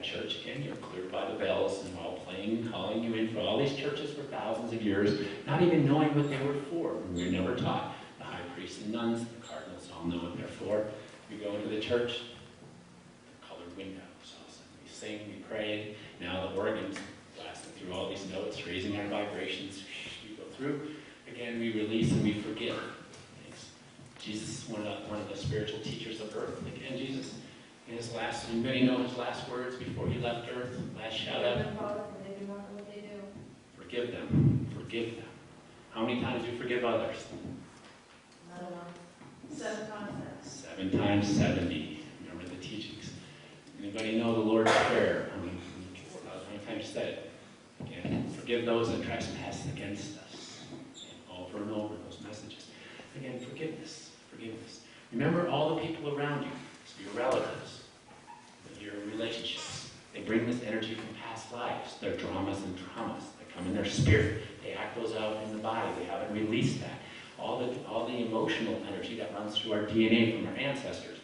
church, again, you're cleared by the bells and while playing and calling you in for all these churches for thousands of years, not even knowing what they were for. We were never taught. The high priests and nuns, the cardinals all know what they're for. We go into the church, the colored windows. We sing, we pray. Now the organ's blasting through all these notes, raising our vibrations. We go through. Again, we release and we forgive. Thanks. Jesus, one of the spiritual teachers of earth. Again, Jesus, in his last, anybody know his last words before he left earth? Last shout out. They do not know what they do. Forgive them. Forgive them. How many times do we forgive others? I don't know. 7 times. 7 times 70. Remember the teachings. Anybody know the Lord's Prayer? How many times said it? Again, forgive those that trespass against us. And over and over those messages. Again, forgiveness. Forgiveness. Remember all the people around you. So your relatives, your relationships. They bring this energy from past lives. Their dramas and traumas. They come in their spirit. They act those out in the body. They haven't released that. All the emotional energy that runs through our DNA from our ancestors.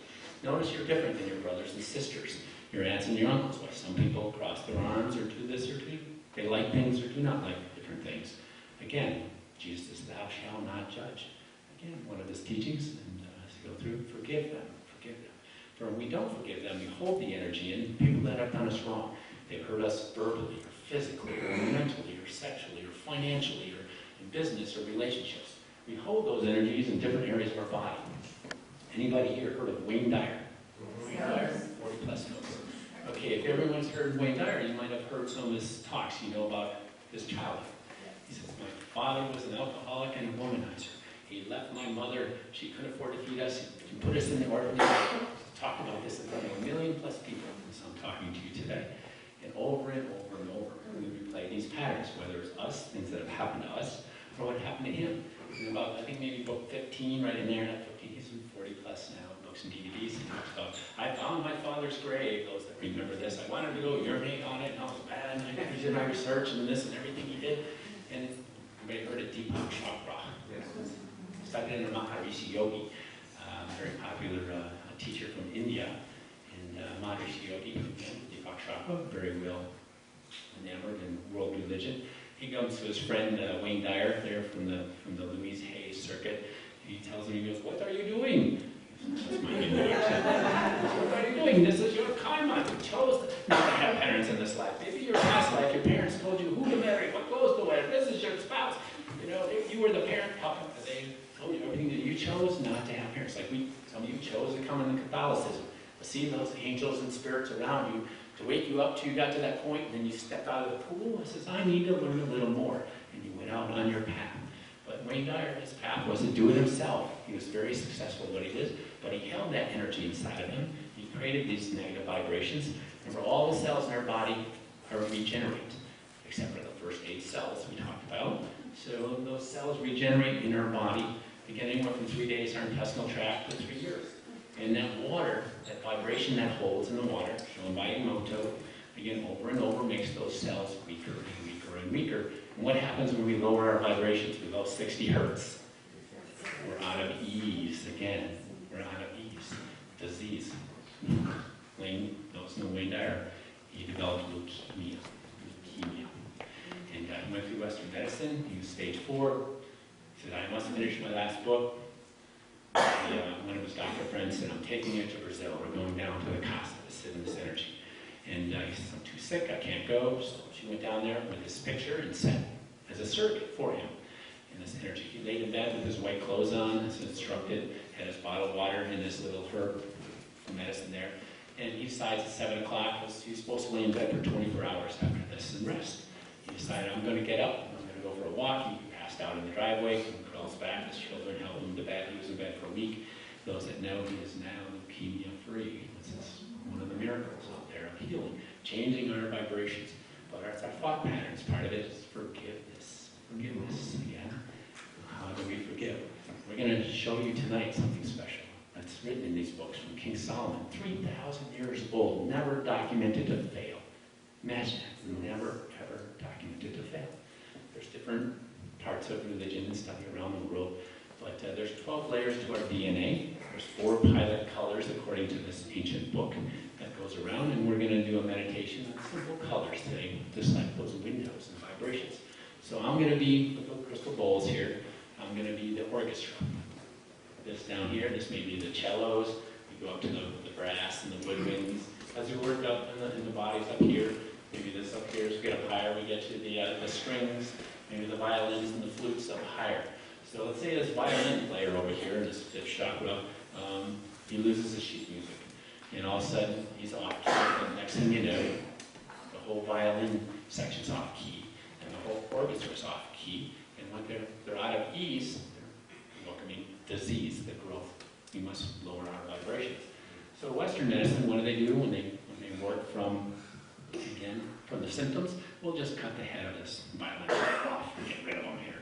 Notice you're different than your brothers and sisters, your aunts and your uncles. Why some people cross their arms or do this or do. They like things or do not like different things. Again, Jesus says, thou shalt not judge. Again, one of his teachings, and as you go through, forgive them. Forgive them. For when we don't forgive them, we hold the energy in people that have done us wrong. They've hurt us verbally or physically or mentally or sexually or financially or in business or relationships. We hold those energies in different areas of our body. Anybody here heard of Wayne Dyer? Wayne Dyer, 40 plus notes. Okay, if everyone's heard Wayne Dyer, you might have heard some of his talks, about his childhood. He says, my father was an alcoholic and a womanizer. He left my mother, she couldn't afford to feed us, he put us in the orphanage. Talk about this in front of 1 million plus people, as I'm talking to you today. And over and over and over, we replay these patterns, whether it's us, things that have happened to us, or what happened to him. And about, I think maybe book 15 right in there, not 15, he's 40 plus now, books and DVDs. He talks about, I found my father's grave, those that remember this. I wanted to go urinate on it, and I was bad, and I did my research and this and everything he did. And everybody heard of Deepak Chopra. Studied in the Maharishi Yogi, very popular teacher from India. And Maharishi Yogi, Deepak Chopra, very well enamored in world religion. He comes to his friend Wayne Dyer there from the Louise Hay circuit. He tells him, he goes, what are you doing? That's my Hindu accent. What are you doing? This is your karma. You chose not to have parents in this life. Maybe your past life, your parents told you who to marry, what clothes to wear. This is your spouse. You were the parent. They told you everything that you chose not to have parents. Like some of you chose to come into Catholicism. But see those angels and spirits around you to wake you up till you got to that point, and then you stepped out of the pool and says, I need to learn a little more. And you went out on your path. But Wayne Dyer, his path was to do it himself. He was very successful at what he did, but he held that energy inside of him. He created these negative vibrations. Remember, all the cells in our body are regenerate, except for the first 8 cells we talked about. So those cells regenerate in our body, again, anywhere from 3 days, our intestinal tract, to 3 years. And that water, that vibration that holds in the water, shown by Emoto, again, over and over, makes those cells weaker and weaker and weaker. And what happens when we lower our vibrations below 60 hertz? We're out of ease again. We're out of ease. Disease. Wayne knows no Wayne Dyer. He developed leukemia. And he went through Western medicine. He was stage 4. He said, I must finish my last book. One of his doctor friends said, I'm taking you to Brazil. We're going down to the Costa to sit in this energy. And he says, I'm too sick. I can't go. So she went down there with his picture and sat as a surrogate for him in this energy. He laid in bed with his white clothes on, as instructed, had his bottled water and his little herb medicine there. And he decides at 7 o'clock, he's supposed to lay in bed for 24 hours after this and rest. He decided, I'm going to get up. I'm going to go for a walk. He passed out in the driveway. He crawls back. His children help him to bed. He was in bed for a week. Those that know, he is now leukemia-free. This is one of the miracles out there of healing, changing our vibrations. But our thought patterns, part of it is forgiveness. Forgiveness, again. How do we forgive? We're going to show you tonight something special that's written in these books from King Solomon, 3,000 years old, never documented to fail. Imagine that, never, ever documented to fail. There's different parts of religion and study around the world, but there's 12 layers to our DNA. There's 4 pilot colors according to this ancient book. that goes around, and we're going to do a meditation on simple colors today, just like those windows and vibrations. So I'm going to be, with the crystal bowls here, I'm going to be the orchestra. This down here, this may be the cellos. We go up to the brass and the woodwinds. As we work up in the bodies up here, maybe this up here, as we get up higher, we get to the strings, maybe the violins and the flutes up higher. So let's say this violin player over here, this chakra, he loses his sheet music. And all of a sudden, he's off key. And the next thing you know, the whole violin section's off key. And the whole orchestra's off key. And when they're out of ease, they're welcoming disease, the growth. We must lower our vibrations. So Western medicine, what do they do when they work from the symptoms? We'll just cut the head of this violin off and get rid of them here.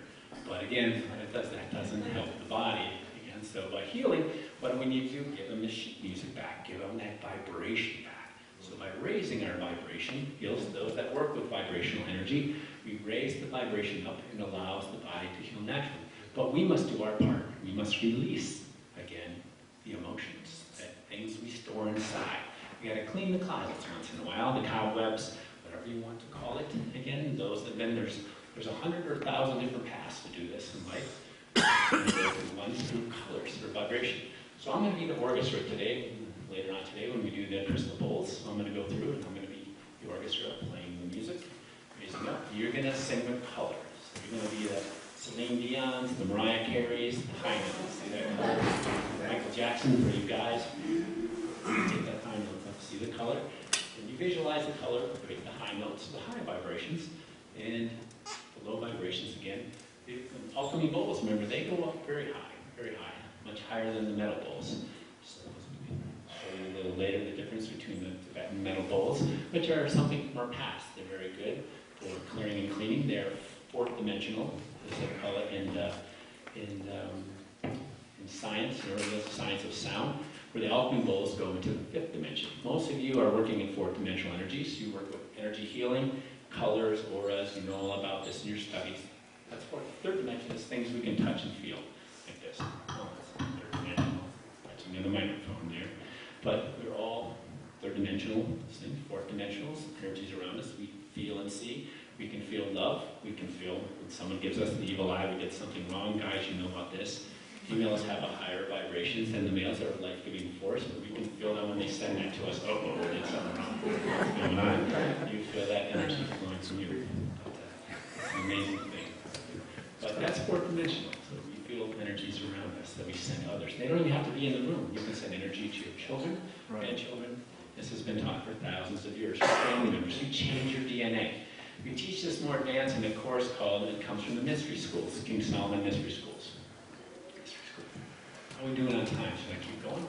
But again, that doesn't help the body. Again, so by healing, what do we need to do? Give them the sheet music back. Give them that vibration back. So by raising our vibration, heals those that work with vibrational energy. We raise the vibration up and allows the body to heal naturally. But we must do our part. We must release, again, the emotions, that things we store inside. We got to clean the closets once in a while, the cobwebs, whatever you want to call it. Again, then there's 100 or 1,000 different paths to do this in life. One through colors, through vibration. So I'm going to be the orchestra today, later on today when we do the crystal bowls. So I'm going to go through and I'm going to be the orchestra playing the music, raising up. You're going to sing with colors. So you're going to be the Celine Dion's, the Mariah Carey's, the high notes. See that color? Michael Jackson for you guys. Take that high note up, see the color. And you visualize the color, create the high notes, the high vibrations, and the low vibrations again. The alchemy bowls, remember, they go up very high, much higher than the metal bowls. So I'll show you a little later the difference between the Tibetan metal bowls, which are something from our past. They're very good for clearing and cleaning. They're fourth dimensional, as they call it in science, or the science of sound, where the alchemy bowls go into the fifth dimension. Most of you are working in fourth dimensional energies. You work with energy healing, colors, auras. You know all about this in your studies. That's fourth. Third dimension is things we can touch and feel, like this. Oh, that's third dimensional. Touching in the microphone there. But we're all third dimensional things, fourth dimensionals, energies around us. We feel and see. We can feel love. We can feel when someone gives us the evil eye, we did something wrong. Guys, you know about this. Females have a higher vibrations than the males are life-giving force, but we can feel them when they send that to us. Oh, we did something wrong. What's going on? You feel that energy flowing from you. It's an amazing thing. But that's fourth dimensional. So we feel energies around us that we send others. They don't even have to be in the room. You can send energy to your children, grandchildren. This has been taught for thousands of years. For family members, you change your DNA. We teach this more advanced in a course called, it comes from the mystery schools, King Solomon Mystery Schools. How are we doing on time? Should I keep going?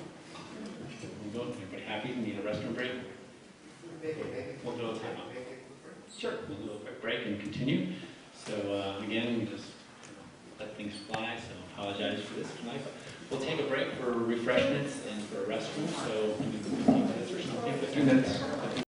Everybody happy? Need a restroom break? We'll do a timeout. Sure. We'll do a quick break and continue. So again, we just let things fly, so apologize for this tonight. But we'll take a break for refreshments and for a restroom, so 15 minutes or something, 15 minutes.